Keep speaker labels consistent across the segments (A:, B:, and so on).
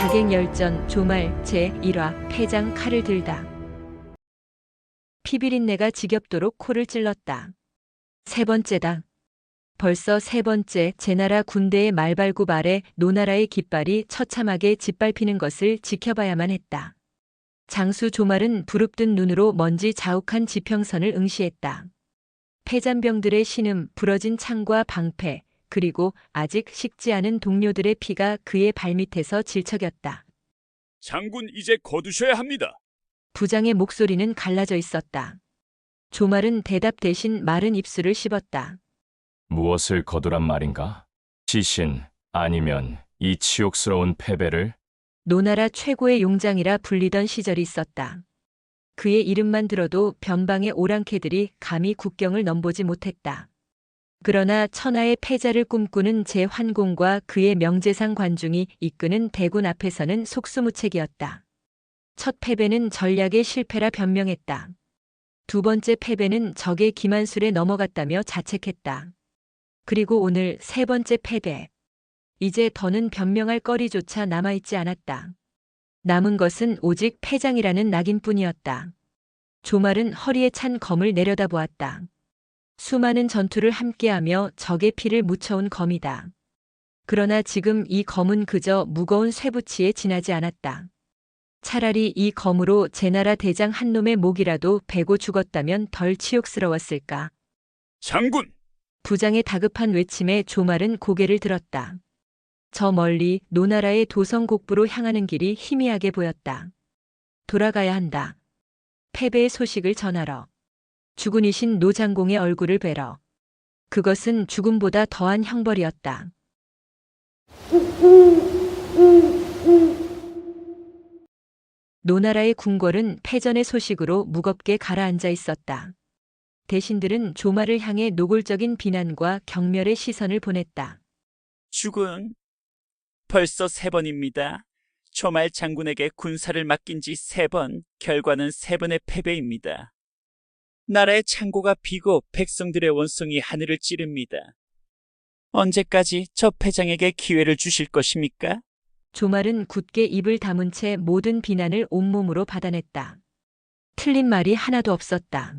A: 자객열전 조말 제1화 패장 칼을 들다. 피비린내가 지겹도록 코를 찔렀다. 세 번째다. 벌써 세 번째 제나라 군대의 말발굽 아래 노나라의 깃발이 처참하게 짓밟히는 것을 지켜봐야만 했다. 장수 조말은 부릅뜬 눈으로 먼지 자욱한 지평선을 응시했다. 패잔병들의 신음, 부러진 창과 방패, 그리고 아직 식지 않은 동료들의 피가 그의 발밑에서 질척였다.
B: 장군 이제 거두셔야 합니다.
A: 부장의 목소리는 갈라져 있었다. 조말은 대답 대신 마른 입술을 씹었다.
C: 무엇을 거두란 말인가? 시신 아니면 이 치욕스러운 패배를?
A: 노나라 최고의 용장이라 불리던 시절이 있었다. 그의 이름만 들어도 변방의 오랑캐들이 감히 국경을 넘보지 못했다. 그러나 천하의 패자를 꿈꾸는 제환공과 그의 명재상 관중이 이끄는 대군 앞에서는 속수무책이었다. 첫 패배는 전략의 실패라 변명했다. 두 번째 패배는 적의 기만술에 넘어갔다며 자책했다. 그리고 오늘 세 번째 패배. 이제 더는 변명할 거리조차 남아있지 않았다. 남은 것은 오직 패장이라는 낙인뿐이었다. 조말은 허리에 찬 검을 내려다보았다. 수많은 전투를 함께하며 적의 피를 묻혀온 검이다. 그러나 지금 이 검은 그저 무거운 쇠붙이에 지나지 않았다. 차라리 이 검으로 제나라 대장 한 놈의 목이라도 베고 죽었다면 덜 치욕스러웠을까.
B: 장군!
A: 부장의 다급한 외침에 조말은 고개를 들었다. 저 멀리 노나라의 도성곡부로 향하는 길이 희미하게 보였다. 돌아가야 한다. 패배의 소식을 전하러. 죽은 이신 노장공의 얼굴을 뵈러. 그것은 죽음보다 더한 형벌이었다. 노나라의 궁궐은 패전의 소식으로 무겁게 가라앉아 있었다. 대신들은 조말을 향해 노골적인 비난과 경멸의 시선을 보냈다.
D: 죽은 벌써 세 번입니다. 조말 장군에게 군사를 맡긴 지 세 번, 결과는 세 번의 패배입니다. 나라의 창고가 비고 백성들의 원성이 하늘을 찌릅니다. 언제까지 저 패장에게 기회를 주실 것입니까?
A: 조말은 굳게 입을 다문 채 모든 비난을 온몸으로 받아냈다. 틀린 말이 하나도 없었다.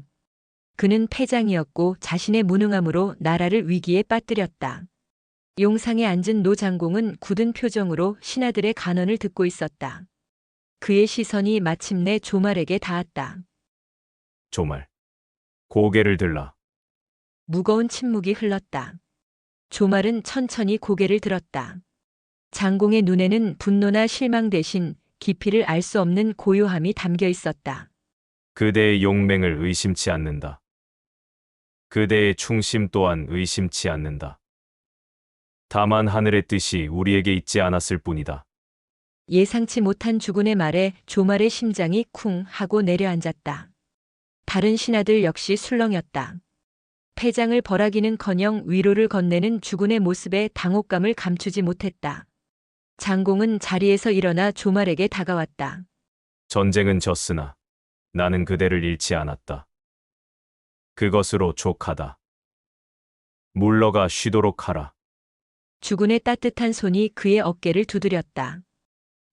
A: 그는 패장이었고 자신의 무능함으로 나라를 위기에 빠뜨렸다. 용상에 앉은 노장공은 굳은 표정으로 신하들의 간언을 듣고 있었다. 그의 시선이 마침내 조말에게 닿았다.
C: 조말, 고개를 들라.
A: 무거운 침묵이 흘렀다. 조말은 천천히 고개를 들었다. 장공의 눈에는 분노나 실망 대신 깊이를 알 수 없는 고요함이 담겨 있었다.
C: 그대의 용맹을 의심치 않는다. 그대의 충심 또한 의심치 않는다. 다만 하늘의 뜻이 우리에게 있지 않았을 뿐이다.
A: 예상치 못한 주군의 말에 조말의 심장이 쿵 하고 내려앉았다. 다른 신하들 역시 술렁였다. 패장을 벌하기는커녕 위로를 건네는 주군의 모습에 당혹감을 감추지 못했다. 장공은 자리에서 일어나 조말에게 다가왔다.
C: 전쟁은 졌으나 나는 그대를 잃지 않았다. 그것으로 족하다. 물러가 쉬도록 하라.
A: 주군의 따뜻한 손이 그의 어깨를 두드렸다.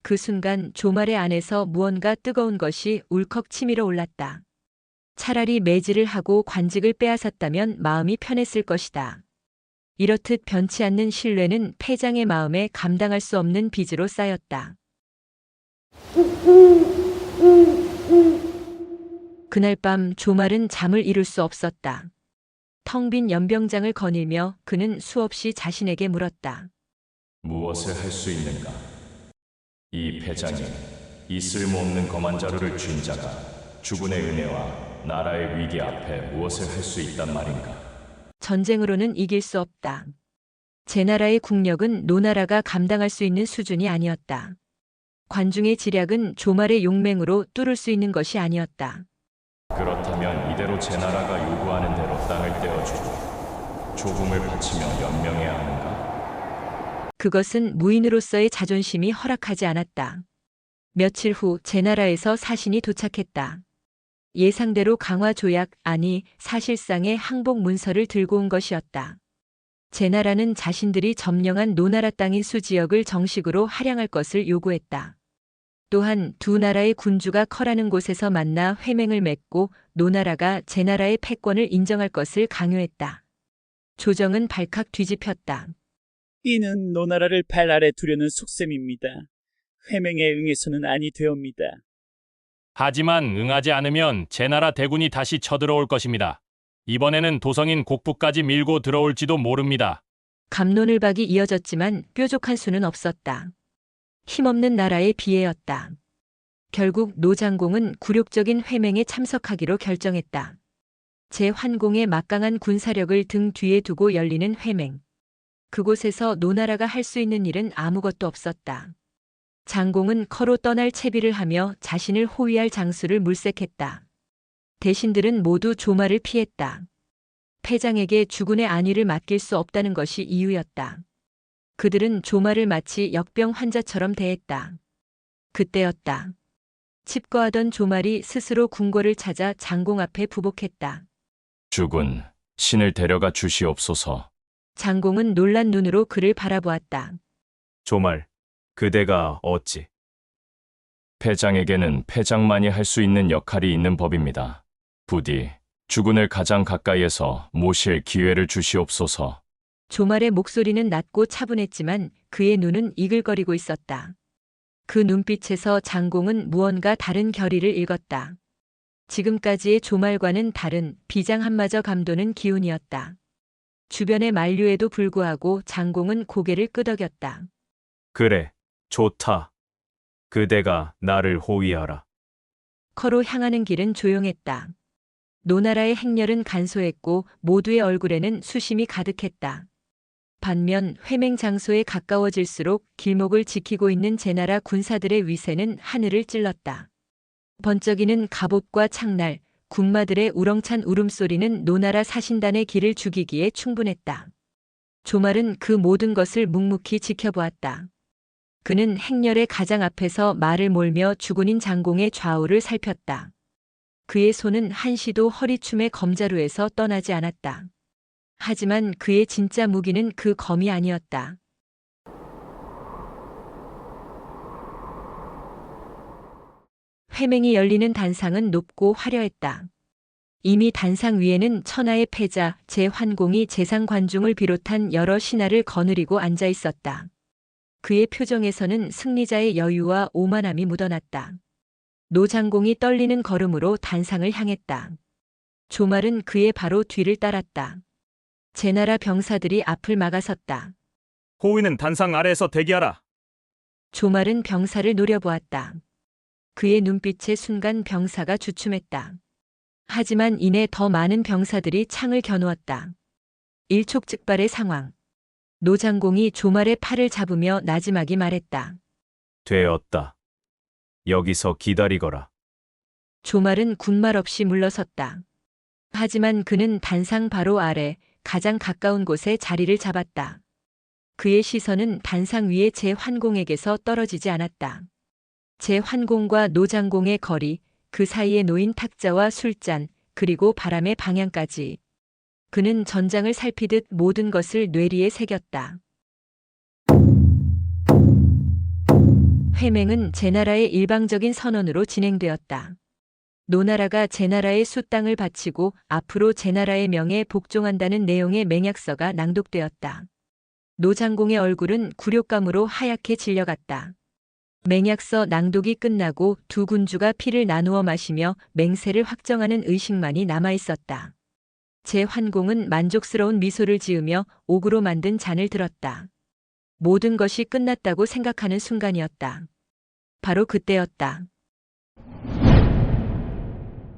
A: 그 순간 조말의 안에서 무언가 뜨거운 것이 울컥 치밀어 올랐다. 차라리 매질을 하고 관직을 빼앗았다면 마음이 편했을 것이다. 이렇듯 변치 않는 신뢰는 패장의 마음에 감당할 수 없는 빚으로 쌓였다. 그날 밤 조말은 잠을 이룰 수 없었다. 텅 빈 연병장을 거닐며 그는 수없이 자신에게 물었다.
C: 무엇을 할 수 있는가? 이 패장이 이 쓸모없는 검한 자루를 쥔 자가 주군의 은혜와 나라의 위기 앞에 무엇을 할 수 있단 말인가?
A: 전쟁으로는 이길 수 없다. 제나라의 국력은 노나라가 감당할 수 있는 수준이 아니었다. 관중의 지략은 조말의 용맹으로 뚫을 수 있는 것이 아니었다.
C: 그렇다면 이대로 제나라가 요구하는 대로 땅을 떼어주고 조공을 바치며 연명해야 하는가?
A: 그것은 무인으로서의 자존심이 허락하지 않았다. 며칠 후 제나라에서 사신이 도착했다. 예상대로 강화 조약, 아니 사실상의 항복 문서를 들고 온 것이었다. 제나라는 자신들이 점령한 노나라 땅인 수지역을 정식으로 할양할 것을 요구했다. 또한 두 나라의 군주가 커라는 곳에서 만나 회맹을 맺고 노나라가 제나라의 패권을 인정할 것을 강요했다. 조정은 발칵 뒤집혔다.
D: 이는 노나라를 발 아래 두려는 속셈입니다. 회맹에 응해서는 아니 되옵니다.
E: 하지만 응하지 않으면 제나라 대군이 다시 쳐들어올 것입니다. 이번에는 도성인 곡부까지 밀고 들어올지도 모릅니다.
A: 갑론을박이 이어졌지만 뾰족한 수는 없었다. 힘없는 나라의 비애였다. 결국 노장공은 굴욕적인 회맹에 참석하기로 결정했다. 제환공의 막강한 군사력을 등 뒤에 두고 열리는 회맹. 그곳에서 노나라가 할 수 있는 일은 아무것도 없었다. 장공은 커로 떠날 채비를 하며 자신을 호위할 장수를 물색했다. 대신들은 모두 조마를 피했다. 패장에게 주군의 안위를 맡길 수 없다는 것이 이유였다. 그들은 조마를 마치 역병 환자처럼 대했다. 그때였다. 칩거하던 조말이 스스로 궁궐을 찾아 장공 앞에 부복했다.
C: 주군, 신을 데려가 주시옵소서.
A: 장공은 놀란 눈으로 그를 바라보았다.
F: 조말, 그대가 어찌?
C: 패장에게는 패장만이 할 수 있는 역할이 있는 법입니다. 부디 주군을 가장 가까이에서 모실 기회를 주시옵소서.
A: 조말의 목소리는 낮고 차분했지만 그의 눈은 이글거리고 있었다. 그 눈빛에서 장공은 무언가 다른 결의를 읽었다. 지금까지의 조말과는 다른 비장 한마저 감도는 기운이었다. 주변의 만류에도 불구하고 장공은 고개를 끄덕였다.
F: 그래, 좋다. 그대가 나를 호위하라.
A: 커로 향하는 길은 조용했다. 노나라의 행렬은 간소했고 모두의 얼굴에는 수심이 가득했다. 반면 회맹 장소에 가까워질수록 길목을 지키고 있는 제나라 군사들의 위세는 하늘을 찔렀다. 번쩍이는 갑옷과 창날, 군마들의 우렁찬 울음소리는 노나라 사신단의 길을 죽이기에 충분했다. 조말은 그 모든 것을 묵묵히 지켜보았다. 그는 행렬의 가장 앞에서 말을 몰며 주군인 장공의 좌우를 살폈다. 그의 손은 한시도 허리춤의 검자루에서 떠나지 않았다. 하지만 그의 진짜 무기는 그 검이 아니었다. 회맹이 열리는 단상은 높고 화려했다. 이미 단상 위에는 천하의 패자 제환공이 재상 관중을 비롯한 여러 신하를 거느리고 앉아 있었다. 그의 표정에서는 승리자의 여유와 오만함이 묻어났다. 노장공이 떨리는 걸음으로 단상을 향했다. 조말은 그의 바로 뒤를 따랐다. 제나라 병사들이 앞을 막아섰다.
F: 호위는 단상 아래에서 대기하라.
A: 조말은 병사를 노려보았다. 그의 눈빛에 순간 병사가 주춤했다. 하지만 이내 더 많은 병사들이 창을 겨누었다. 일촉즉발의 상황. 노장공이 조말의 팔을 잡으며 나지막이 말했다.
F: 되었다. 여기서 기다리거라.
A: 조말은 군말 없이 물러섰다. 하지만 그는 단상 바로 아래 가장 가까운 곳에 자리를 잡았다. 그의 시선은 단상 위의 제환공에게서 떨어지지 않았다. 제환공과 노장공의 거리, 그 사이에 놓인 탁자와 술잔, 그리고 바람의 방향까지. 그는 전장을 살피듯 모든 것을 뇌리에 새겼다. 회맹은 제나라의 일방적인 선언으로 진행되었다. 노나라가 제나라의 숫땅을 바치고 앞으로 제나라의 명에 복종한다는 내용의 맹약서가 낭독되었다. 노장공의 얼굴은 굴욕감으로 하얗게 질려갔다. 맹약서 낭독이 끝나고 두 군주가 피를 나누어 마시며 맹세를 확정하는 의식만이 남아있었다. 제환공은 만족스러운 미소를 지으며 옥으로 만든 잔을 들었다. 모든 것이 끝났다고 생각하는 순간이었다. 바로 그때였다.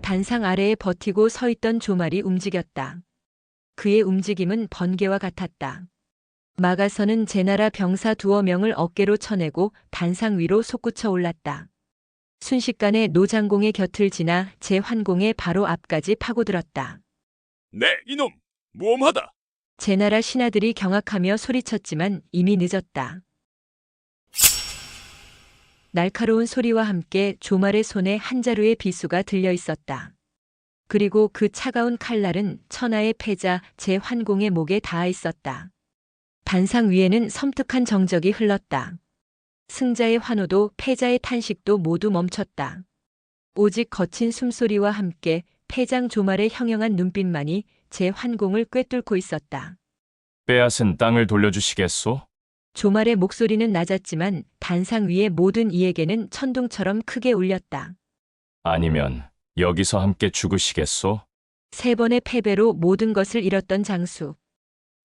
A: 단상 아래에 버티고 서 있던 조말이 움직였다. 그의 움직임은 번개와 같았다. 막아서는 제나라 병사 두어 명을 어깨로 쳐내고 단상 위로 솟구쳐 올랐다. 순식간에 노장공의 곁을 지나 제환공의 바로 앞까지 파고들었다.
B: 네, 이놈, 무엄하다.
A: 제나라 신하들이 경악하며 소리쳤지만 이미 늦었다. 날카로운 소리와 함께 조말의 손에 한 자루의 비수가 들려 있었다. 그리고 그 차가운 칼날은 천하의 패자 제환공의 목에 닿아 있었다. 단상 위에는 섬뜩한 정적이 흘렀다. 승자의 환호도 패자의 탄식도 모두 멈췄다. 오직 거친 숨소리와 함께 패장 조말의 형형한 눈빛만이 제 환공을 꿰뚫고 있었다.
C: 빼앗은 땅을 돌려주시겠소?
A: 조말의 목소리는 낮았지만 단상 위의 모든 이에게는 천둥처럼 크게 울렸다.
C: 아니면 여기서 함께 죽으시겠소?
A: 세 번의 패배로 모든 것을 잃었던 장수.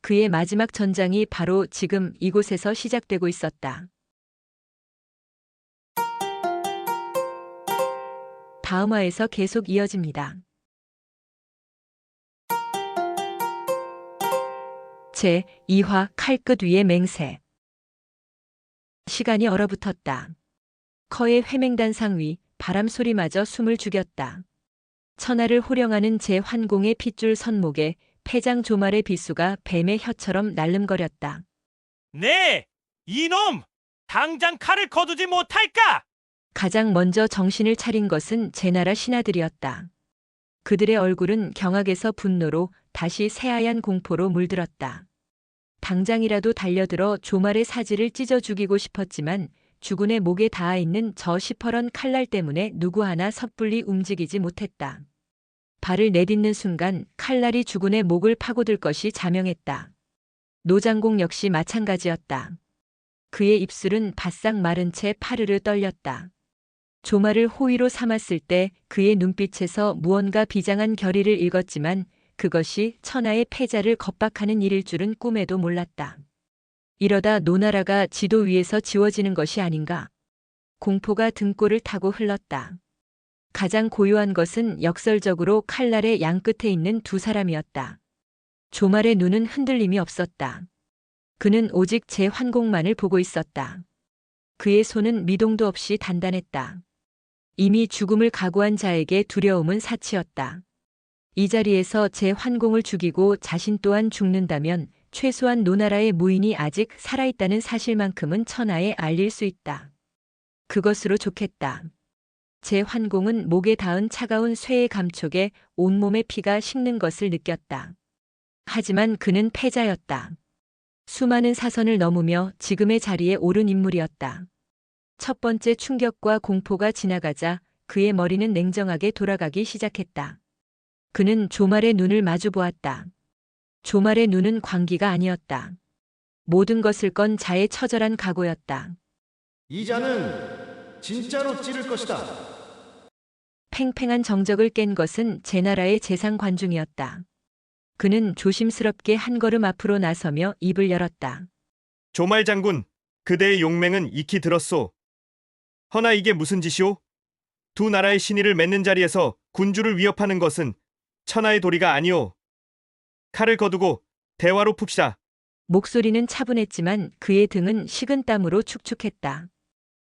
A: 그의 마지막 전장이 바로 지금 이곳에서 시작되고 있었다. 다음 화에서 계속 이어집니다. 제 2화 칼끝 위의 맹세. 시간이 얼어붙었다. 커의 회맹단상 위 바람 소리마저 숨을 죽였다. 천하를 호령하는 제 환공의 핏줄 선목에 패장 조말의 비수가 뱀의 혀처럼 날름거렸다.
E: 네! 이놈! 당장 칼을 거두지 못할까?
A: 가장 먼저 정신을 차린 것은 제나라 신하들이었다. 그들의 얼굴은 경악에서 분노로 다시 새하얀 공포로 물들었다. 당장이라도 달려들어 조말의 사지를 찢어 죽이고 싶었지만 주군의 목에 닿아 있는 저 시퍼런 칼날 때문에 누구 하나 섣불리 움직이지 못했다. 발을 내딛는 순간 칼날이 주군의 목을 파고들 것이 자명했다. 노장공 역시 마찬가지였다. 그의 입술은 바싹 마른 채 파르르 떨렸다. 조말을 호위로 삼았을 때 그의 눈빛에서 무언가 비장한 결의를 읽었지만 그것이 천하의 패자를 겁박하는 일일 줄은 꿈에도 몰랐다. 이러다 노나라가 지도 위에서 지워지는 것이 아닌가. 공포가 등골을 타고 흘렀다. 가장 고요한 것은 역설적으로 칼날의 양끝에 있는 두 사람이었다. 조말의 눈은 흔들림이 없었다. 그는 오직 제 환공만을 보고 있었다. 그의 손은 미동도 없이 단단했다. 이미 죽음을 각오한 자에게 두려움은 사치였다. 이 자리에서 제 환공을 죽이고 자신 또한 죽는다면 최소한 노나라의 무인이 아직 살아있다는 사실만큼은 천하에 알릴 수 있다. 그것으로 좋겠다. 제 환공은 목에 닿은 차가운 쇠의 감촉에 온몸의 피가 식는 것을 느꼈다. 하지만 그는 패자였다. 수많은 사선을 넘으며 지금의 자리에 오른 인물이었다. 첫 번째 충격과 공포가 지나가자 그의 머리는 냉정하게 돌아가기 시작했다. 그는 조말의 눈을 마주 보았다. 조말의 눈은 광기가 아니었다. 모든 것을 건 자의 처절한 각오였다.
G: 이 자는 진짜로 찌를 것이다.
A: 팽팽한 정적을 깬 것은 제나라의 재상 관중이었다. 그는 조심스럽게 한 걸음 앞으로 나서며 입을 열었다.
G: 조말 장군, 그대의 용맹은 익히 들었소. 허나 이게 무슨 짓이오? 두 나라의 신의를 맺는 자리에서 군주를 위협하는 것은 천하의 도리가 아니오. 칼을 거두고 대화로 풉시다.
A: 목소리는 차분했지만 그의 등은 식은 땀으로 축축했다.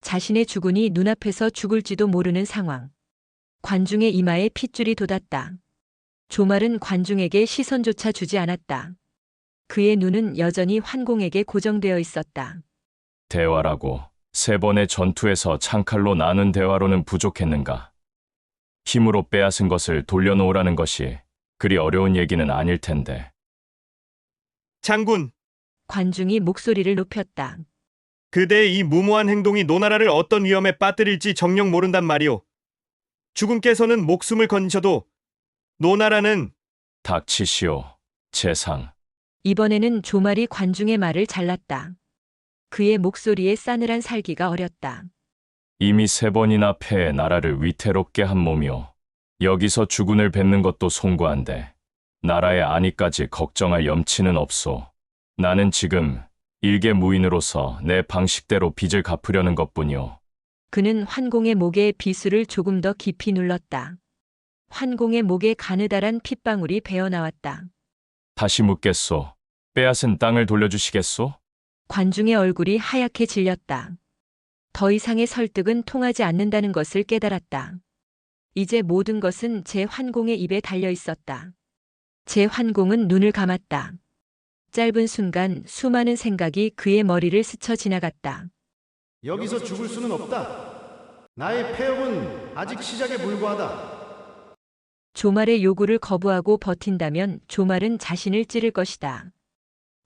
A: 자신의 주군이 눈앞에서 죽을지도 모르는 상황. 관중의 이마에 핏줄이 돋았다. 조말은 관중에게 시선조차 주지 않았다. 그의 눈은 여전히 환공에게 고정되어 있었다.
C: 대화라고 세 번의 전투에서 창칼로 나눈 대화로는 부족했는가? 힘으로 빼앗은 것을 돌려놓으라는 것이 그리 어려운 얘기는 아닐 텐데.
G: 장군,
A: 관중이 목소리를 높였다.
G: 그대의 이 무모한 행동이 노나라를 어떤 위험에 빠뜨릴지 정녕 모른단 말이오. 주군께서는 목숨을 건지셔도 노나라는
C: 닥치시오, 재상.
A: 이번에는 조말이 관중의 말을 잘랐다. 그의 목소리에 싸늘한 살기가 어렸다.
C: 이미 세 번이나 패해 나라를 위태롭게 한 몸이오. 여기서 주군을 뵙는 것도 송구한데 나라의 안위까지 걱정할 염치는 없소. 나는 지금 일개 무인으로서 내 방식대로 빚을 갚으려는 것뿐이오.
A: 그는 환공의 목에 비수를 조금 더 깊이 눌렀다. 환공의 목에 가느다란 핏방울이 배어나왔다.
C: 다시 묻겠소. 빼앗은 땅을 돌려주시겠소?
A: 관중의 얼굴이 하얗게 질렸다. 더 이상의 설득은 통하지 않는다는 것을 깨달았다. 이제 모든 것은 제 환공의 입에 달려 있었다. 제 환공은 눈을 감았다. 짧은 순간 수많은 생각이 그의 머리를 스쳐 지나갔다.
H: 여기서 죽을 수는 없다. 나의 폐업은 아직 시작에 불과하다.
A: 조말의 요구를 거부하고 버틴다면 조말은 자신을 찌를 것이다.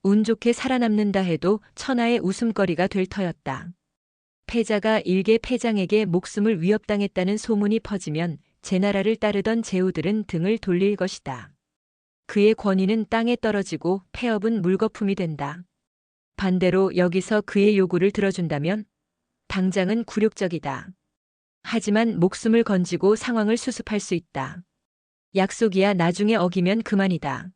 A: 운 좋게 살아남는다 해도 천하의 웃음거리가 될 터였다. 패자가 일개 패장에게 목숨을 위협당했다는 소문이 퍼지면 제나라를 따르던 제후들은 등을 돌릴 것이다. 그의 권위는 땅에 떨어지고 폐업은 물거품이 된다. 반대로 여기서 그의 요구를 들어준다면 당장은 굴욕적이다. 하지만 목숨을 건지고 상황을 수습할 수 있다. 약속이야 나중에 어기면 그만이다.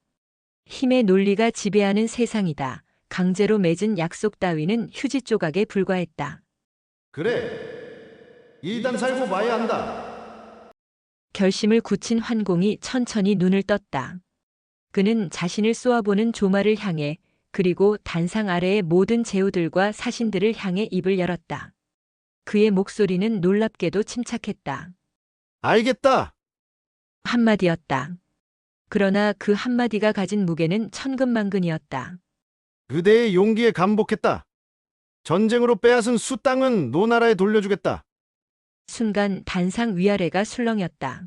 A: 힘의 논리가 지배하는 세상이다. 강제로 맺은 약속 따위는 휴지 조각에 불과했다.
H: 그래. 일단 살고 봐야 한다.
A: 결심을 굳힌 환공이 천천히 눈을 떴다. 그는 자신을 쏘아보는 조마를 향해 그리고 단상 아래의 모든 제후들과 사신들을 향해 입을 열었다. 그의 목소리는 놀랍게도 침착했다.
H: 알겠다.
A: 한마디였다. 그러나 그 한마디가 가진 무게는 천근만근이었다.
H: 그대의 용기에 감복했다. 전쟁으로 빼앗은 수 땅은 노나라에 돌려주겠다.
A: 순간 단상 위아래가 술렁였다.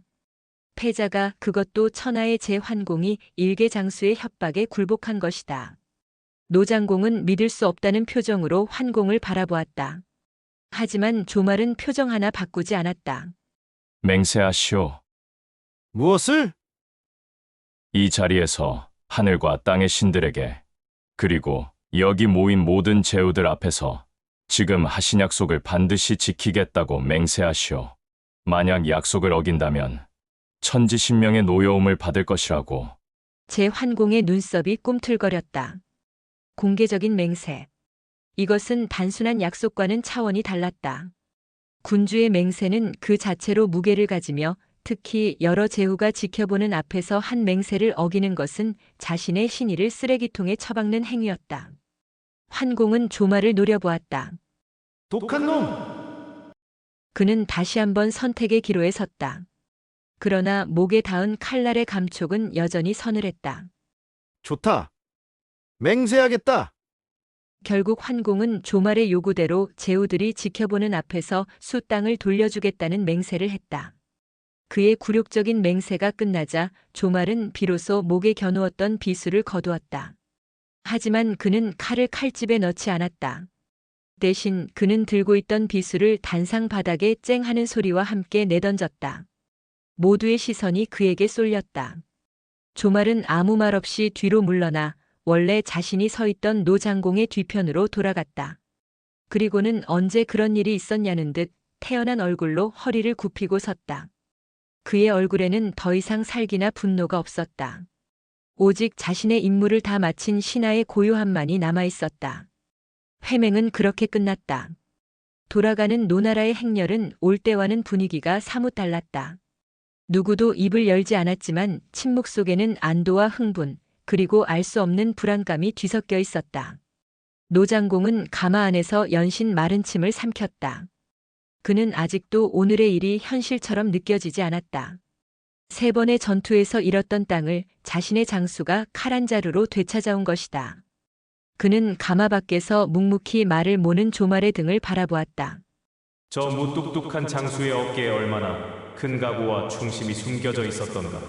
A: 패자가 그것도 천하의 제환공이 일개장수의 협박에 굴복한 것이다. 노장공은 믿을 수 없다는 표정으로 환공을 바라보았다. 하지만 조말은 표정 하나 바꾸지 않았다.
C: 맹세하시오.
H: 무엇을?
C: 이 자리에서 하늘과 땅의 신들에게 그리고 여기 모인 모든 제후들 앞에서 지금 하신 약속을 반드시 지키겠다고 맹세하시오. 만약 약속을 어긴다면 천지신명의 노여움을 받을 것이라고.
A: 제환공의 눈썹이 꿈틀거렸다. 공개적인 맹세. 이것은 단순한 약속과는 차원이 달랐다. 군주의 맹세는 그 자체로 무게를 가지며 특히 여러 제후가 지켜보는 앞에서 한 맹세를 어기는 것은 자신의 신의를 쓰레기통에 처박는 행위였다. 환공은 조마를 노려보았다.
H: 독한 놈!
A: 그는 다시 한번 선택의 기로에 섰다. 그러나 목에 닿은 칼날의 감촉은 여전히 서늘했다.
H: 좋다. 맹세하겠다.
A: 결국 환공은 조말의 요구대로 제후들이 지켜보는 앞에서 수 땅을 돌려주겠다는 맹세를 했다. 그의 굴욕적인 맹세가 끝나자 조말은 비로소 목에 겨누었던 비수를 거두었다. 하지만 그는 칼을 칼집에 넣지 않았다. 대신 그는 들고 있던 비수를 단상 바닥에 쨍 하는 소리와 함께 내던졌다. 모두의 시선이 그에게 쏠렸다. 조말은 아무 말 없이 뒤로 물러나 원래 자신이 서 있던 노장공의 뒤편으로 돌아갔다. 그리고는 언제 그런 일이 있었냐는 듯 태연한 얼굴로 허리를 굽히고 섰다. 그의 얼굴에는 더 이상 살기나 분노가 없었다. 오직 자신의 임무를 다 마친 신하의 고요함만이 남아있었다. 회맹은 그렇게 끝났다. 돌아가는 노나라의 행렬은 올 때와는 분위기가 사뭇 달랐다. 누구도 입을 열지 않았지만 침묵 속에는 안도와 흥분, 그리고 알 수 없는 불안감이 뒤섞여 있었다. 노장공은 가마 안에서 연신 마른 침을 삼켰다. 그는 아직도 오늘의 일이 현실처럼 느껴지지 않았다. 3번의 전투에서 잃었던 땅을 자신의 장수가 칼 한 자루로 되찾아온 것이다. 그는 가마 밖에서 묵묵히 말을 모는 조말의 등을 바라보았다.
F: 저 무뚝뚝한 장수의 어깨에 얼마나 큰 각오와 충심이 숨겨져 있었던가.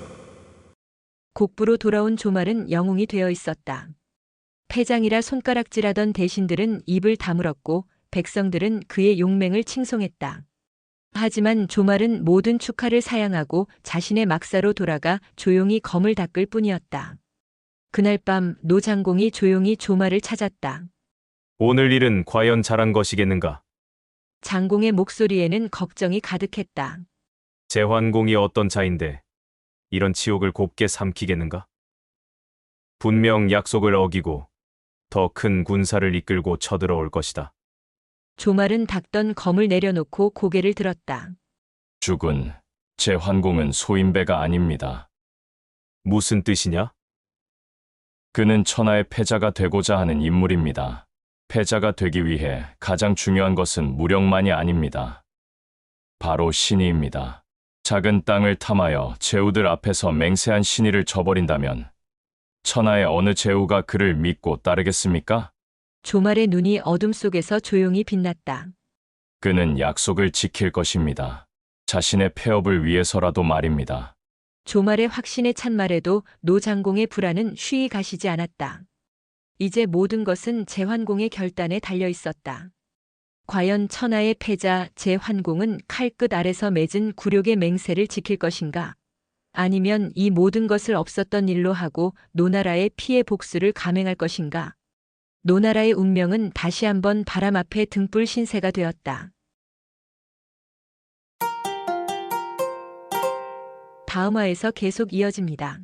A: 곡부로 돌아온 조말은 영웅이 되어 있었다. 패장이라 손가락질하던 대신들은 입을 다물었고 백성들은 그의 용맹을 칭송했다. 하지만 조말은 모든 축하를 사양하고 자신의 막사로 돌아가 조용히 검을 닦을 뿐이었다. 그날 밤 노장공이 조용히 조말을 찾았다.
F: 오늘 일은 과연 잘한 것이겠는가?
A: 장공의 목소리에는 걱정이 가득했다.
F: 제환공이 어떤 자인데 이런 치욕을 곱게 삼키겠는가? 분명 약속을 어기고 더 큰 군사를 이끌고 쳐들어올 것이다.
A: 조말은 닦던 검을 내려놓고 고개를 들었다.
C: 죽은 제환공은 소인배가 아닙니다.
F: 무슨 뜻이냐?
C: 그는 천하의 패자가 되고자 하는 인물입니다. 패자가 되기 위해 가장 중요한 것은 무력만이 아닙니다. 바로 신의입니다. 작은 땅을 탐하여 제후들 앞에서 맹세한 신의를 저버린다면 천하의 어느 제후가 그를 믿고 따르겠습니까?
A: 조말의 눈이 어둠 속에서 조용히 빛났다.
C: 그는 약속을 지킬 것입니다. 자신의 폐업을 위해서라도 말입니다.
A: 조말의 확신에 찬 말에도 노장공의 불안은 쉬이 가시지 않았다. 이제 모든 것은 제환공의 결단에 달려 있었다. 과연 천하의 패자 제환공은 칼끝 아래서 맺은 굴욕의 맹세를 지킬 것인가? 아니면 이 모든 것을 없었던 일로 하고 노나라의 피해 복수를 감행할 것인가? 노나라의 운명은 다시 한번 바람 앞에 등불 신세가 되었다. 다음 화에서 계속 이어집니다.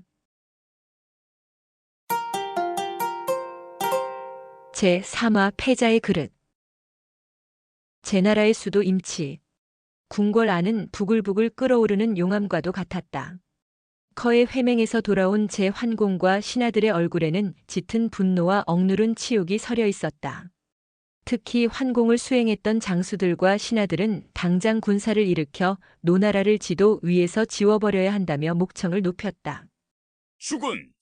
A: 제3화 패자의 그릇. 제나라의 수도 임치. 궁궐 안은 부글부글 끓어오르는 용암과도 같았다. 커의 회맹에서 돌아온 제환공과 신하들의 얼굴에는 짙은 분노와 억누른 치욕이 서려 있었다. 특히 환공을 수행했던 장수들과 신하들은 당장 군사를 일으켜 노나라를 지도 위에서 지워버려야 한다며 목청을 높였다.
B: 주군,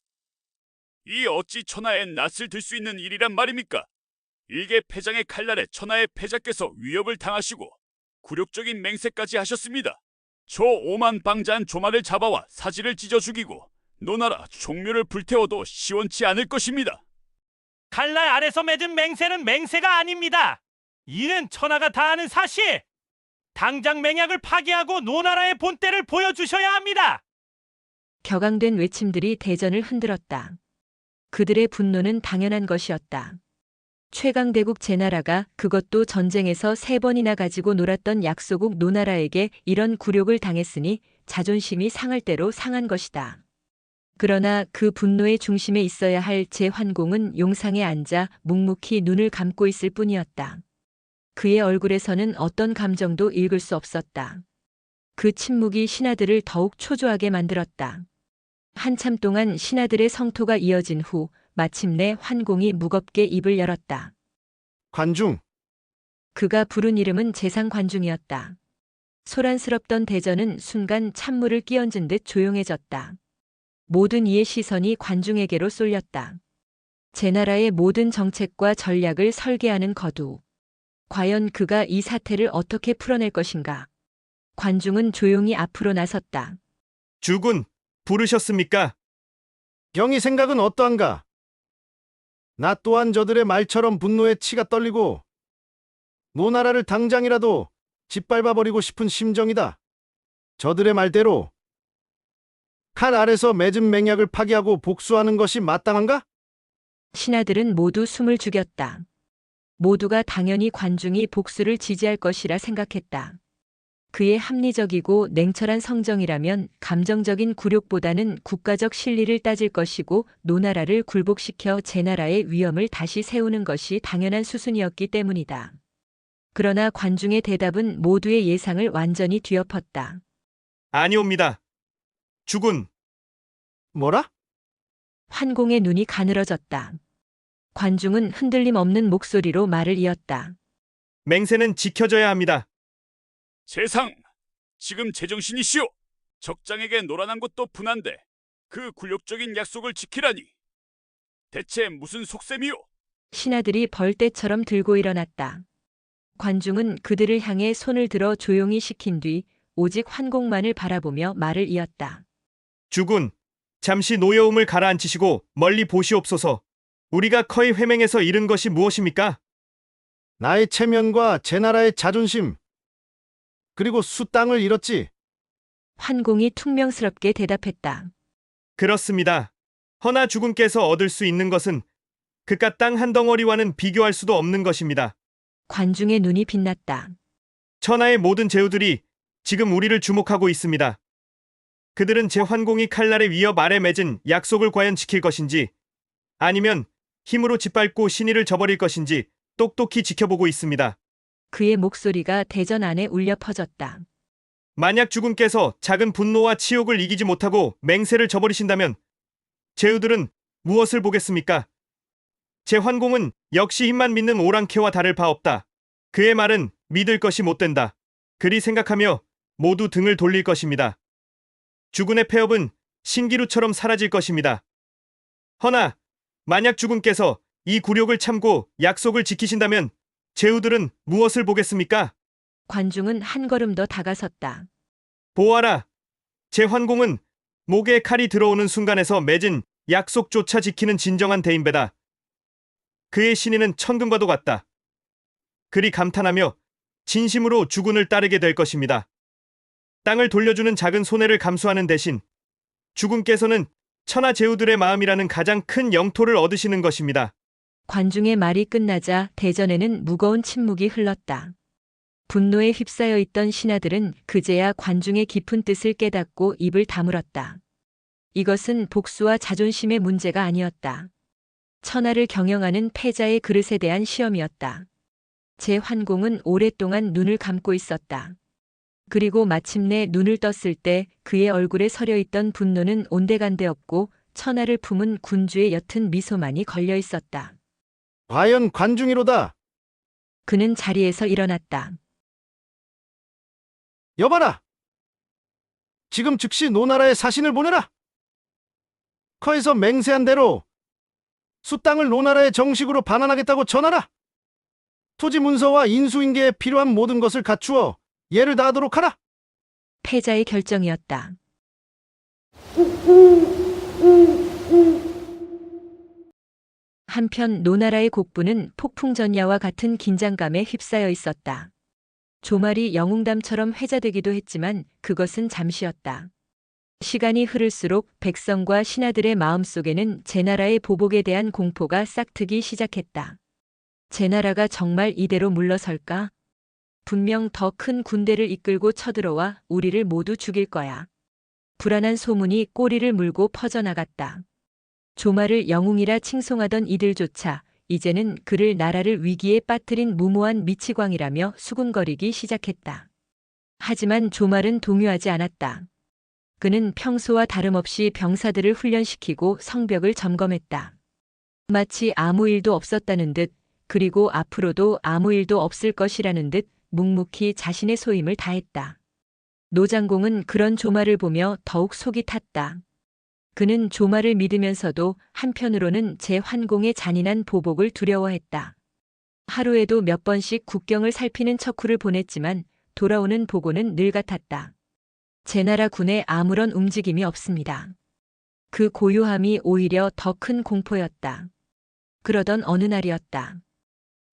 B: 이 어찌 천하에 낯을 들 수 있는 일이란 말입니까? 일개 패장의 칼날에 천하의 패자께서 위협을 당하시고 굴욕적인 맹세까지 하셨습니다. 저 오만 방자한 조마를 잡아와 사지를 찢어 죽이고 노나라 종묘를 불태워도 시원치 않을 것입니다.
E: 칼날 아래서 맺은 맹세는 맹세가 아닙니다. 이는 천하가 다 아는 사실. 당장 맹약을 파기하고 노나라의 본때를 보여주셔야 합니다.
A: 격앙된 외침들이 대전을 흔들었다. 그들의 분노는 당연한 것이었다. 최강대국 제나라가 그것도 전쟁에서 3번이나 가지고 놀았던 약소국 노나라에게 이런 굴욕을 당했으니 자존심이 상할 대로 상한 것이다. 그러나 그 분노의 중심에 있어야 할 제환공은 용상에 앉아 묵묵히 눈을 감고 있을 뿐이었다. 그의 얼굴에서는 어떤 감정도 읽을 수 없었다. 그 침묵이 신하들을 더욱 초조하게 만들었다. 한참 동안 신하들의 성토가 이어진 후 마침내 환공이 무겁게 입을 열었다.
H: 관중,
A: 그가 부른 이름은 재상관중이었다. 소란스럽던 대전은 순간 찬물을 끼얹은 듯 조용해졌다. 모든 이의 시선이 관중에게로 쏠렸다. 제나라의 모든 정책과 전략을 설계하는 거두. 과연 그가 이 사태를 어떻게 풀어낼 것인가? 관중은 조용히 앞으로 나섰다.
G: 주군, 부르셨습니까?
H: 경희 생각은 어떠한가? 나 또한 저들의 말처럼 분노에 치가 떨리고 노나라를 당장이라도 짓밟아버리고 싶은 심정이다. 저들의 말대로 칼 아래서 맺은 맹약을 파기하고 복수하는 것이 마땅한가?
A: 신하들은 모두 숨을 죽였다. 모두가 당연히 관중이 복수를 지지할 것이라 생각했다. 그의 합리적이고 냉철한 성정이라면 감정적인 굴욕보다는 국가적 실리를 따질 것이고 노나라를 굴복시켜 제나라의 위엄을 다시 세우는 것이 당연한 수순이었기 때문이다. 그러나 관중의 대답은 모두의 예상을 완전히 뒤엎었다.
G: 아니옵니다. 주군,
H: 뭐라?
A: 환공의 눈이 가늘어졌다. 관중은 흔들림 없는 목소리로 말을 이었다.
G: 맹세는 지켜져야 합니다.
B: 재상, 지금 제정신이시오. 적장에게 노란한 것도 분한데 그 굴욕적인 약속을 지키라니. 대체 무슨 속셈이오?
A: 신하들이 벌떼처럼 들고 일어났다. 관중은 그들을 향해 손을 들어 조용히 시킨 뒤 오직 환공만을 바라보며 말을 이었다.
G: 주군, 잠시 노여움을 가라앉히시고 멀리 보시옵소서. 우리가 커의 회맹에서 잃은 것이 무엇입니까?
H: 나의 체면과 제나라의 자존심, 그리고 수 땅을 잃었지.
A: 환공이 퉁명스럽게 대답했다.
G: 그렇습니다. 허나 주군께서 얻을 수 있는 것은 그깟 땅 한 덩어리와는 비교할 수도 없는 것입니다.
A: 관중의 눈이 빛났다.
G: 천하의 모든 제후들이 지금 우리를 주목하고 있습니다. 그들은 제환공이 칼날의 위협 아래 맺은 약속을 과연 지킬 것인지 아니면 힘으로 짓밟고 신의를 저버릴 것인지 똑똑히 지켜보고 있습니다.
A: 그의 목소리가 대전 안에 울려 퍼졌다.
G: 만약 주군께서 작은 분노와 치욕을 이기지 못하고 맹세를 저버리신다면 제후들은 무엇을 보겠습니까? 제환공은 역시 힘만 믿는 오랑캐와 다를 바 없다. 그의 말은 믿을 것이 못 된다. 그리 생각하며 모두 등을 돌릴 것입니다. 주군의 폐업은 신기루처럼 사라질 것입니다. 허나 만약 주군께서 이 굴욕을 참고 약속을 지키신다면 제후들은 무엇을 보겠습니까?
A: 관중은 한 걸음 더 다가섰다.
G: 보아라. 제환공은 목에 칼이 들어오는 순간에서 맺은 약속조차 지키는 진정한 대인배다. 그의 신의는 천금과도 같다. 그리 감탄하며 진심으로 주군을 따르게 될 것입니다. 땅을 돌려주는 작은 손해를 감수하는 대신 주군께서는 천하 제후들의 마음이라는 가장 큰 영토를 얻으시는 것입니다.
A: 관중의 말이 끝나자 대전에는 무거운 침묵이 흘렀다. 분노에 휩싸여 있던 신하들은 그제야 관중의 깊은 뜻을 깨닫고 입을 다물었다. 이것은 복수와 자존심의 문제가 아니었다. 천하를 경영하는 패자의 그릇에 대한 시험이었다. 제환공은 오랫동안 눈을 감고 있었다. 그리고 마침내 눈을 떴을 때 그의 얼굴에 서려 있던 분노는 온데간데 없고 천하를 품은 군주의 옅은 미소만이 걸려 있었다.
H: 과연 관중이로다.
A: 그는 자리에서 일어났다.
H: 여봐라. 지금 즉시 노나라에 사신을 보내라. 커에서 맹세한 대로 수땅을 노나라에 정식으로 반환하겠다고 전하라. 토지 문서와 인수인계에 필요한 모든 것을 갖추어 예를 다하도록 하라.
A: 패자의 결정이었다. 한편 노나라의 곡부는 폭풍전야와 같은 긴장감에 휩싸여 있었다. 조말이 영웅담처럼 회자되기도 했지만 그것은 잠시였다. 시간이 흐를수록 백성과 신하들의 마음속에는 제나라의 보복에 대한 공포가 싹트기 시작했다. 제나라가 정말 이대로 물러설까? 분명 더 큰 군대를 이끌고 쳐들어와 우리를 모두 죽일 거야. 불안한 소문이 꼬리를 물고 퍼져나갔다. 조말을 영웅이라 칭송하던 이들조차 이제는 그를 나라를 위기에 빠뜨린 무모한 미치광이라며 수군거리기 시작했다. 하지만 조말은 동요하지 않았다. 그는 평소와 다름없이 병사들을 훈련시키고 성벽을 점검했다. 마치 아무 일도 없었다는 듯, 그리고 앞으로도 아무 일도 없을 것이라는 듯 묵묵히 자신의 소임을 다했다. 노장공은 그런 조말을 보며 더욱 속이 탔다. 그는 조말을 믿으면서도 한편으로는 제환공의 잔인한 보복을 두려워했다. 하루에도 몇 번씩 국경을 살피는 척후를 보냈지만 돌아오는 보고는 늘 같았다. 제나라 군에 아무런 움직임이 없습니다. 그 고요함이 오히려 더 큰 공포였다. 그러던 어느 날이었다.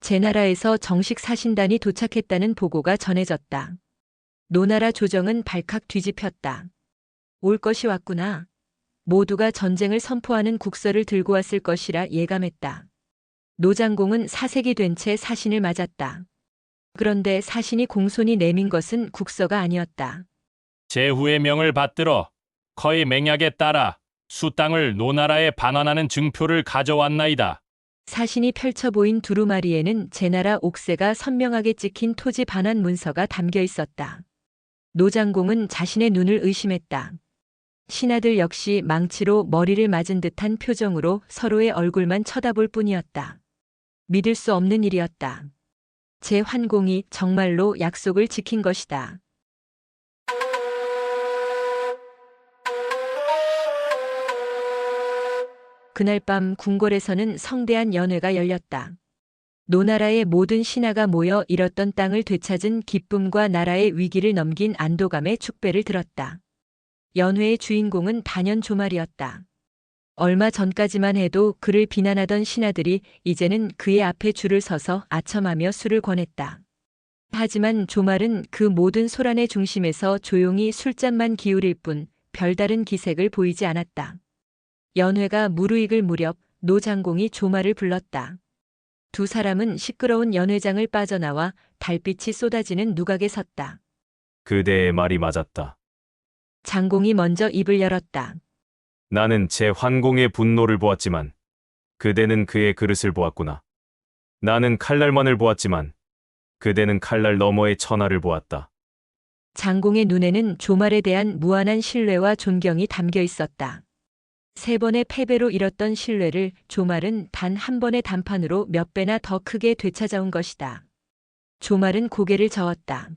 A: 제나라에서 정식 사신단이 도착했다는 보고가 전해졌다. 노나라 조정은 발칵 뒤집혔다. 올 것이 왔구나. 모두가 전쟁을 선포하는 국서를 들고 왔을 것이라 예감했다. 노장공은 사색이 된 채 사신을 맞았다. 그런데 사신이 공손히 내민 것은 국서가 아니었다.
I: 제후의 명을 받들어 커의 맹약에 따라 수 땅을 노나라에 반환하는 증표를 가져왔나이다.
A: 사신이 펼쳐 보인 두루마리에는 제나라 옥새가 선명하게 찍힌 토지 반환 문서가 담겨 있었다. 노장공은 자신의 눈을 의심했다. 신하들 역시 망치로 머리를 맞은 듯한 표정으로 서로의 얼굴만 쳐다볼 뿐이었다. 믿을 수 없는 일이었다. 제환공이 정말로 약속을 지킨 것이다. 그날 밤 궁궐에서는 성대한 연회가 열렸다. 노나라의 모든 신하가 모여 잃었던 땅을 되찾은 기쁨과 나라의 위기를 넘긴 안도감에 축배를 들었다. 연회의 주인공은 단연 조말이었다. 얼마 전까지만 해도 그를 비난하던 신하들이 이제는 그의 앞에 줄을 서서 아첨하며 술을 권했다. 하지만 조말은 그 모든 소란의 중심에서 조용히 술잔만 기울일 뿐 별다른 기색을 보이지 않았다. 연회가 무르익을 무렵 노장공이 조말을 불렀다. 두 사람은 시끄러운 연회장을 빠져나와 달빛이 쏟아지는 누각에 섰다.
F: 그대의 말이 맞았다.
A: 장공이 먼저 입을 열었다.
F: 나는 제환공의 분노를 보았지만 그대는 그의 그릇을 보았구나. 나는 칼날만을 보았지만 그대는 칼날 너머의 천하를 보았다.
A: 장공의 눈에는 조말에 대한 무한한 신뢰와 존경이 담겨 있었다. 3번의 패배로 잃었던 신뢰를 조말은 단 한 번의 단판으로 몇 배나 더 크게 되찾아온 것이다. 조말은 고개를 저었다.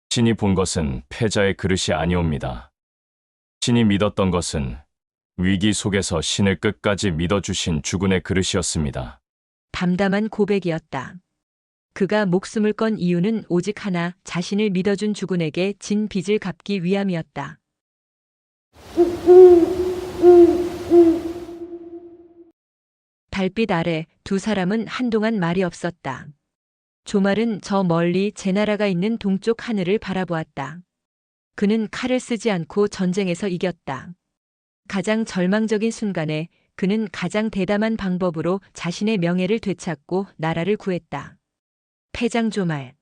C: 신이 본 것은 패자의 그릇이 아니옵니다. 신이 믿었던 것은 위기 속에서 신을 끝까지 믿어주신 주군의 그릇이었습니다.
A: 담담한 고백이었다. 그가 목숨을 건 이유는 오직 하나, 자신을 믿어준 주군에게 진 빚을 갚기 위함이었다. 달빛 아래 두 사람은 한동안 말이 없었다. 조말은 저 멀리 제나라가 있는 동쪽 하늘을 바라보았다. 그는 칼을 쓰지 않고 전쟁에서 이겼다. 가장 절망적인 순간에 그는 가장 대담한 방법으로 자신의 명예를 되찾고 나라를 구했다. 패장 조말.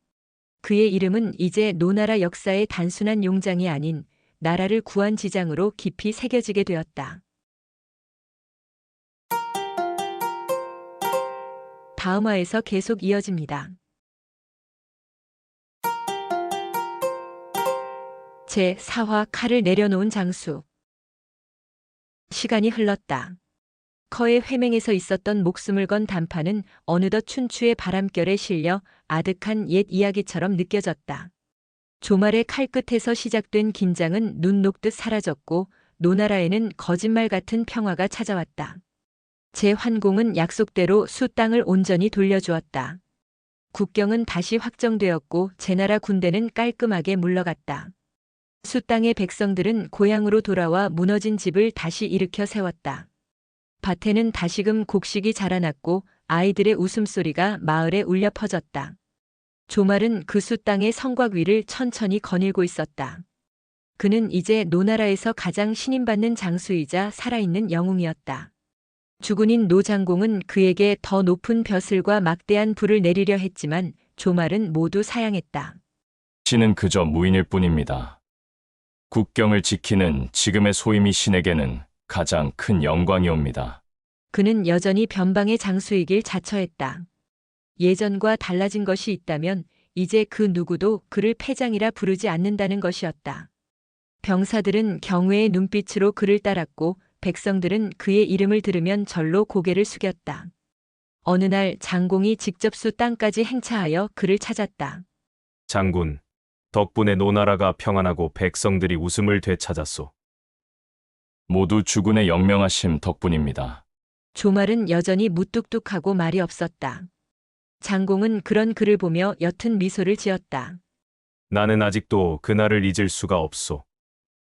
A: 그의 이름은 이제 노나라 역사의 단순한 용장이 아닌 나라를 구한 지장으로 깊이 새겨지게 되었다. 다음 화에서 계속 이어집니다. 제4화 칼을 내려놓은 장수. 시간이 흘렀다. 커의 회맹에서 있었던 목숨을 건 단판은 어느덧 춘추의 바람결에 실려 아득한 옛 이야기처럼 느껴졌다. 조말의 칼끝에서 시작된 긴장은 눈 녹듯 사라졌고 노나라에는 거짓말 같은 평화가 찾아왔다. 제환공은 약속대로 수 땅을 온전히 돌려주었다. 국경은 다시 확정되었고 제나라 군대는 깔끔하게 물러갔다. 수 땅의 백성들은 고향으로 돌아와 무너진 집을 다시 일으켜 세웠다. 밭에는 다시금 곡식이 자라났고 아이들의 웃음소리가 마을에 울려 퍼졌다. 조말은 그 수 땅의 성곽 위를 천천히 거닐고 있었다. 그는 이제 노나라에서 가장 신임받는 장수이자 살아있는 영웅이었다. 주군인 노장공은 그에게 더 높은 벼슬과 막대한 부를 내리려 했지만 조말은 모두 사양했다.
C: 신은 그저 무인일 뿐입니다. 국경을 지키는 지금의 소임이 신에게는 가장 큰 영광이옵니다.
A: 그는 여전히 변방의 장수이길 자처했다. 예전과 달라진 것이 있다면 이제 그 누구도 그를 패장이라 부르지 않는다는 것이었다. 병사들은 경외의 눈빛으로 그를 따랐고 백성들은 그의 이름을 들으면 절로 고개를 숙였다. 어느 날 장공이 직접 수 땅까지 행차하여 그를 찾았다.
F: 장군, 덕분에 노나라가 평안하고 백성들이 웃음을 되찾았소.
C: 모두 주군의 영명하심 덕분입니다.
A: 조말은 여전히 무뚝뚝하고 말이 없었다. 장공은 그런 그를 보며 옅은 미소를 지었다.
F: 나는 아직도 그날을 잊을 수가 없소.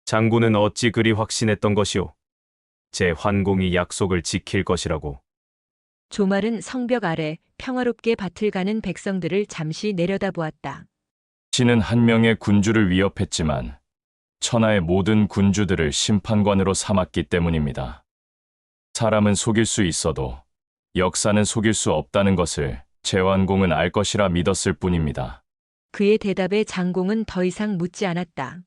F: 장군은 어찌 그리 확신했던 것이오? 제 환공이 약속을 지킬 것이라고.
A: 조말은 성벽 아래 평화롭게 밭을 가는 백성들을 잠시 내려다보았다.
C: 신은 한 명의 군주를 위협했지만 천하의 모든 군주들을 심판관으로 삼았기 때문입니다. 사람은 속일 수 있어도 역사는 속일 수 없다는 것을 제환공은 알 것이라 믿었을 뿐입니다.
A: 그의 대답에 장공은 더 이상 묻지 않았다.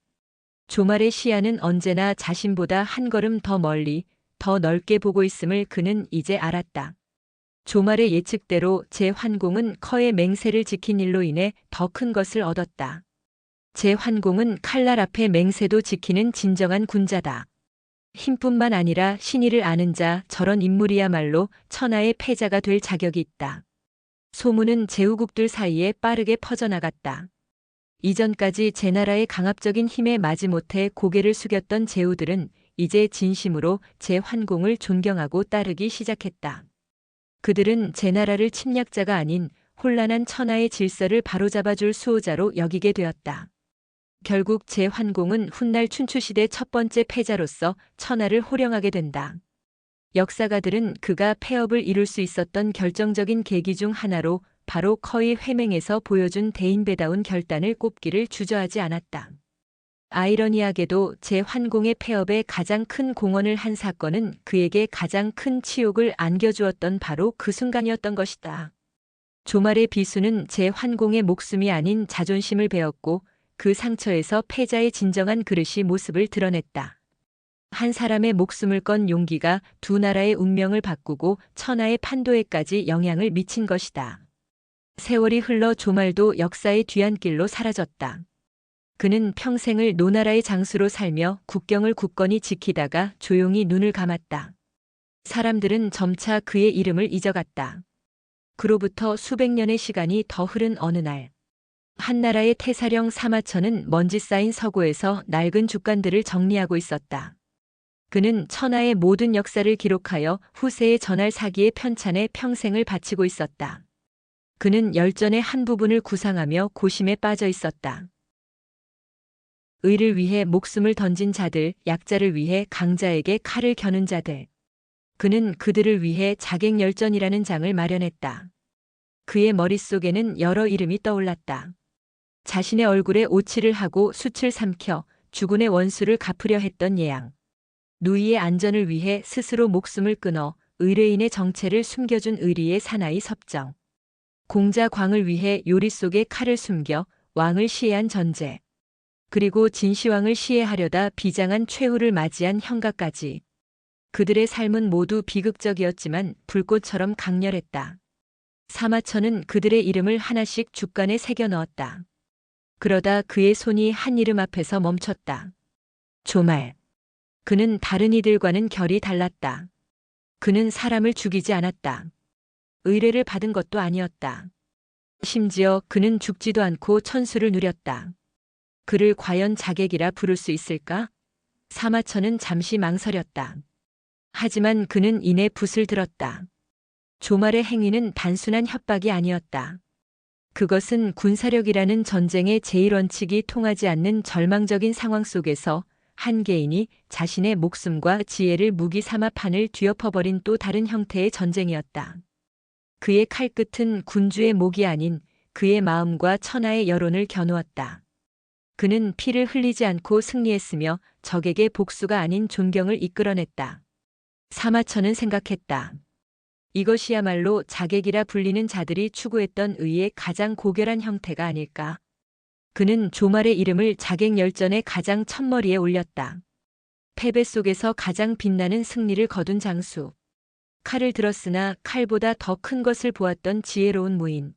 A: 조말의 시야는 언제나 자신보다 한 걸음 더 멀리, 더 넓게 보고 있음을 그는 이제 알았다. 조말의 예측대로 제환공은 커의 맹세를 지킨 일로 인해 더 큰 것을 얻었다. 제환공은 칼날 앞에 맹세도 지키는 진정한 군자다. 힘뿐만 아니라 신의를 아는 자, 저런 인물이야말로 천하의 패자가 될 자격이 있다. 소문은 제후국들 사이에 빠르게 퍼져나갔다. 이전까지 제나라의 강압적인 힘에 마지못해 고개를 숙였던 제후들은 이제 진심으로 제환공을 존경하고 따르기 시작했다. 그들은 제나라를 침략자가 아닌 혼란한 천하의 질서를 바로잡아줄 수호자로 여기게 되었다. 결국 제환공은 훗날 춘추시대 첫 번째 패자로서 천하를 호령하게 된다. 역사가들은 그가 폐업을 이룰 수 있었던 결정적인 계기 중 하나로 바로 커의 회맹에서 보여준 대인배다운 결단을 꼽기를 주저하지 않았다. 아이러니하게도 제환공의 폐업에 가장 큰 공헌을 한 사건은 그에게 가장 큰 치욕을 안겨주었던 바로 그 순간이었던 것이다. 조말의 비수는 제환공의 목숨이 아닌 자존심을 베었고 그 상처에서 패자의 진정한 그릇이 모습을 드러냈다. 한 사람의 목숨을 건 용기가 두 나라의 운명을 바꾸고 천하의 판도에까지 영향을 미친 것이다. 세월이 흘러 조말도 역사의 뒤안길로 사라졌다. 그는 평생을 노나라의 장수로 살며 국경을 굳건히 지키다가 조용히 눈을 감았다. 사람들은 점차 그의 이름을 잊어갔다. 그로부터 수백 년의 시간이 더 흐른 어느 날, 한나라의 태사령 사마천은 먼지 쌓인 서고에서 낡은 죽간들을 정리하고 있었다. 그는 천하의 모든 역사를 기록하여 후세에 전할 사기의 편찬에 평생을 바치고 있었다. 그는 열전의 한 부분을 구상하며 고심에 빠져 있었다. 의를 위해 목숨을 던진 자들, 약자를 위해 강자에게 칼을 겨눈 자들. 그는 그들을 위해 자객열전이라는 장을 마련했다. 그의 머릿속에는 여러 이름이 떠올랐다. 자신의 얼굴에 오칠을 하고 숯을 삼켜 주군의 원수를 갚으려 했던 예양. 누이의 안전을 위해 스스로 목숨을 끊어 의뢰인의 정체를 숨겨준 의리의 사나이 섭정. 공자 광을 위해 요리 속에 칼을 숨겨 왕을 시해한 전제. 그리고 진시황을 시해하려다 비장한 최후를 맞이한 형가까지. 그들의 삶은 모두 비극적이었지만 불꽃처럼 강렬했다. 사마천은 그들의 이름을 하나씩 죽간에 새겨 넣었다. 그러다 그의 손이 한 이름 앞에서 멈췄다. 조말. 그는 다른 이들과는 결이 달랐다. 그는 사람을 죽이지 않았다. 의뢰를 받은 것도 아니었다. 심지어 그는 죽지도 않고 천수를 누렸다. 그를 과연 자객이라 부를 수 있을까? 사마천은 잠시 망설였다. 하지만 그는 이내 붓을 들었다. 조말의 행위는 단순한 협박이 아니었다. 그것은 군사력이라는 전쟁의 제1원칙이 통하지 않는 절망적인 상황 속에서 한 개인이 자신의 목숨과 지혜를 무기 삼아 판을 뒤엎어버린 또 다른 형태의 전쟁이었다. 그의 칼끝은 군주의 목이 아닌 그의 마음과 천하의 여론을 겨누었다. 그는 피를 흘리지 않고 승리했으며 적에게 복수가 아닌 존경을 이끌어냈다. 사마천은 생각했다. 이것이야말로 자객이라 불리는 자들이 추구했던 의의 가장 고결한 형태가 아닐까. 그는 조말의 이름을 자객열전의 가장 첫머리에 올렸다. 패배 속에서 가장 빛나는 승리를 거둔 장수. 칼을 들었으나 칼보다 더 큰 것을 보았던 지혜로운 무인.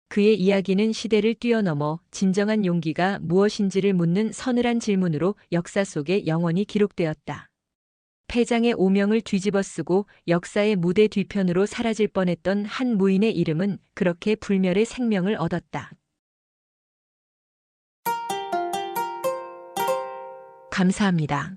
A: 그의 이야기는 시대를 뛰어넘어 진정한 용기가 무엇인지를 묻는 서늘한 질문으로 역사 속에 영원히 기록되었다. 패장의 오명을 뒤집어쓰고 역사의 무대 뒤편으로 사라질 뻔했던 한 무인의 이름은 그렇게 불멸의 생명을 얻었다. 감사합니다.